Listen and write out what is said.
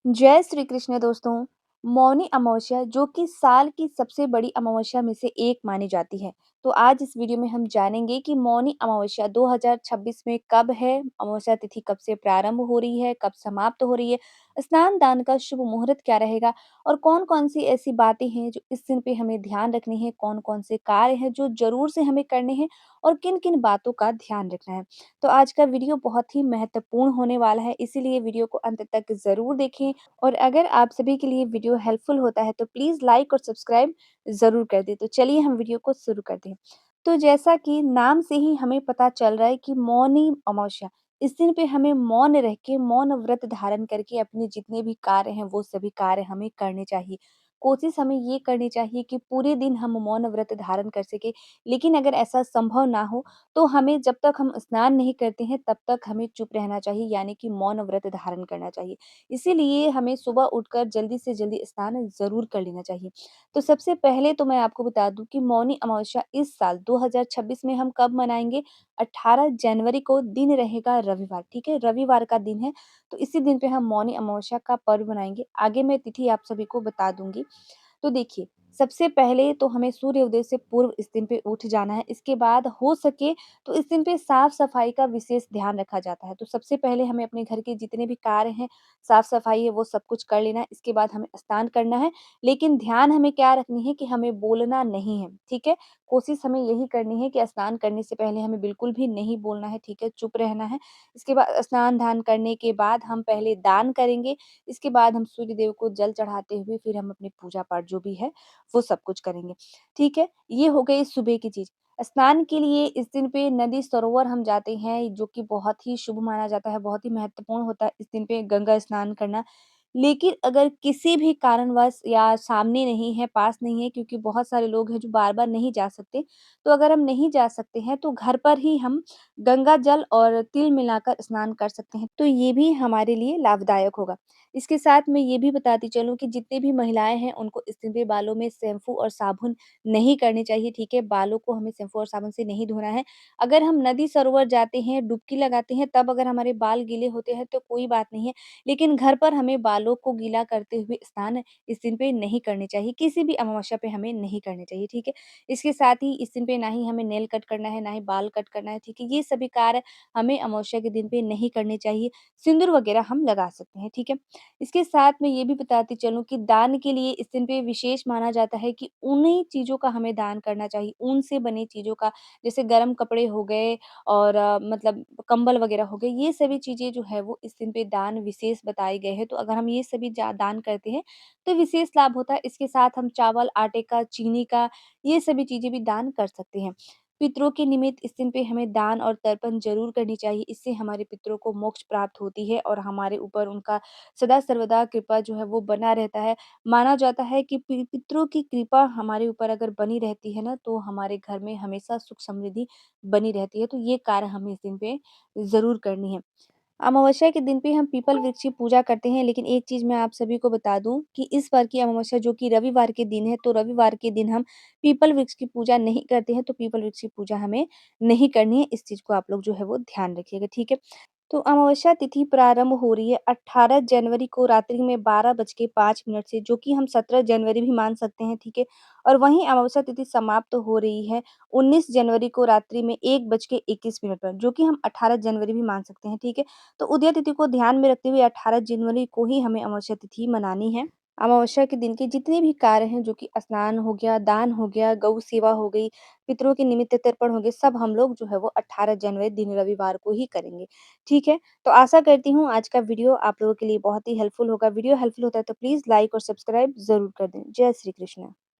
जय श्री कृष्ण दोस्तों। मौनी अमावस्या जो कि साल की सबसे बड़ी अमावस्या में से एक मानी जाती है। तो आज इस वीडियो में हम जानेंगे कि मौनी अमावस्या 2026 में कब है, अमावस्या तिथि कब से प्रारंभ हो रही है, कब समाप्त हो रही है, स्नान दान का शुभ मुहूर्त क्या रहेगा और कौन-कौन सी ऐसी बातें हैं जो इस दिन पे हमें ध्यान रखनी है, कौन-कौन से कार्य हैं जो ज़रूर से हमें करने हैं और किन-किन बातों का ध्यान रखना है। तो आज का वीडियो बहुत ही महत्वपूर्ण होने वाला है, इसीलिए वीडियो को अंत तक ज़रूर देखें। और अगर आप सभी के लिए वीडियो हेल्पफुल होता है तो प्लीज़ लाइक और सब्सक्राइब ज़रूर कर दें। तो चलिए हम वीडियो को शुरू करते हैं। तो जैसा कि नाम से ही हमें पता चल रहा है कि मौनी अमावस्या, इस दिन पे हमें मौन रह के, मौन व्रत धारण करके अपने जितने भी कार्य हैं वो सभी कार्य हमें करने चाहिए। कोशिश हमें ये करनी चाहिए कि पूरे दिन हम मौन व्रत धारण कर सकें। लेकिन अगर ऐसा संभव ना हो तो हमें जब तक हम स्नान नहीं करते हैं तब तक हमें चुप रहना चाहिए, यानी कि मौन व्रत धारण करना चाहिए। इसीलिए हमें सुबह उठकर जल्दी से जल्दी स्नान ज़रूर कर लेना चाहिए। तो सबसे पहले तो मैं आपको बता दूँ कि मौनी अमावस्या इस साल 2026 में हम कब मनाएँगे? 18 जनवरी को दिन रहेगा रविवार, ठीक है? रविवार का दिन है, तो इसी दिन पे हम मौनी अमावस्या का पर्व मनाएँगे। आगे मैं तिथि आप सभी को बता दूँगी। तो देखिए, सबसे पहले तो हमें सूर्योदय से पूर्व इस दिन पे उठ जाना है। इसके बाद हो सके तो इस दिन पे साफ-सफाई का विशेष ध्यान रखा जाता है। तो सबसे पहले हमें अपने घर के जितने भी कार्य हैं, साफ-सफाई है वो सब कुछ कर लेना है। इसके बाद हमें स्नान करना है, लेकिन ध्यान हमें क्या रखनी है कि हमें बोलना नहीं है, ठीक है? कोशिश हमें यही करनी है कि स्नान करने से पहले हमें बिल्कुल भी नहीं बोलना है, ठीक है? चुप रहना है। इसके बाद स्नान-ध्यान करने के बाद हम पहले दान करेंगे, इसके बाद हम सूर्य देव को जल चढ़ाते हुए फिर हम अपनी पूजा-पाठ जो भी है, वो सब कुछ करेंगे, ठीक है? ये हो गई सुबह की चीज़। स्नान के लिए इस दिन पे नदी सरोवर हम जाते हैं, जो कि बहुत ही शुभ माना जाता है, बहुत ही महत्वपूर्ण होता है इस दिन पे गंगा स्नान करना। लेकिन अगर किसी भी कारणवश या सामने नहीं है, पास नहीं है, क्योंकि बहुत सारे लोग हैं जो बार-बार नहीं जा सकते, तो अगर हम नहीं जा सकते हैं तो घर पर ही हम गंगा जल और तिल मिलाकर स्नान कर सकते हैं, तो ये भी हमारे लिए लाभदायक होगा। इसके साथ मैं ये भी बताती चलूँ कि जितनी भी महिलाएँ हैं उनको इस दिन पे बालों में शैम्पू और साबुन नहीं करनी चाहिए, ठीक है? बालों को हमें शैम्पू और साबुन से नहीं धोना है। अगर हम नदी सरोवर जाते हैं, डुबकी लगाते हैं, तब अगर हमारे बाल गीले होते हैं तो कोई बात नहीं है। लेकिन घर पर हमें बालों को गीला करते हुए स्नान इस दिन पे नहीं करने चाहिए, किसी भी अमावस्या पे हमें नहीं करने चाहिए, ठीक है? इसके साथ ही इस दिन पे ना ही हमें नेल कट करना है, ना ही बाल कट करना है, ठीक है? ये सभी कार्य हमें अमावस्या के दिन पे नहीं करने चाहिए। सिंदूर वगैरह हम लगा सकते हैं, ठीक है? इसके साथ मैं ये भी बताती चलूँ कि दान के लिए इस दिन पे विशेष माना जाता है कि उन्हीं चीज़ों का हमें दान करना चाहिए, ऊन से बनी चीज़ों का, जैसे गर्म कपड़े हो गए और मतलब कंबल वगैरह हो गए, ये सभी चीज़ें जो है वो इस दिन पे दान विशेष बताए गए हैं। तो अगर हम ये सभी जा दान करते हैं, तो विशेष लाभ होता है। इसके साथ हम चावल, आटे का, चीनी का, ये सभी चीज़ें भी दान कर सकते हैं। पितरों के निमित्त इस दिन पे हमें दान और तर्पण ज़रूर करनी चाहिए। इससे हमारे पितरों को मोक्ष प्राप्त होती है और हमारे ऊपर उनका सदा सर्वदा कृपा जो है वो बना रहता है। माना जाता है कि पितरों की कृपा हमारे ऊपर अगर बनी रहती है ना, तो हमारे घर में हमेशा सुख समृद्धि बनी रहती है। तो ये कार्य हमें इस दिन पे ज़रूर करनी है। अमावस्या के दिन पे हम पीपल वृक्ष की पूजा करते हैं, लेकिन एक चीज़ मैं आप सभी को बता दूँ कि इस बार की अमावस्या जो कि रविवार के दिन है, तो रविवार के दिन हम पीपल वृक्ष की पूजा नहीं करते हैं, तो पीपल वृक्ष की पूजा हमें नहीं करनी है। इस चीज़ को आप लोग जो है वो ध्यान रखिएगा, ठीक है? तो अमावस्या तिथि प्रारंभ हो रही है 18 जनवरी को रात्रि में 12 बज के 5 मिनट से, जो कि हम 17 जनवरी भी मान सकते हैं, ठीक है? और वहीं अमावस्या तिथि समाप्त हो रही है 19 जनवरी को रात्रि में 1 बज के 21 मिनट पर, जो कि हम 18 जनवरी भी मान सकते हैं, ठीक है? तो उदय तिथि को ध्यान में रखते हुए 18 जनवरी को ही हमें अमावस्या तिथि मनानी है। अमावस्या के दिन के जितने भी कार्य हैं, जो कि स्नान हो गया, दान हो गया, गौ सेवा हो गई, पितरों के निमित्त तर्पण हो गए, सब हम लोग जो है वो 18 जनवरी दिन रविवार को ही करेंगे, ठीक है? तो आशा करती हूँ आज का वीडियो आप लोगों के लिए बहुत ही हेल्पफुल होगा। वीडियो हेल्पफुल होता है तो प्लीज़ लाइक और सब्सक्राइब ज़रूर कर दें। जय श्री कृष्ण।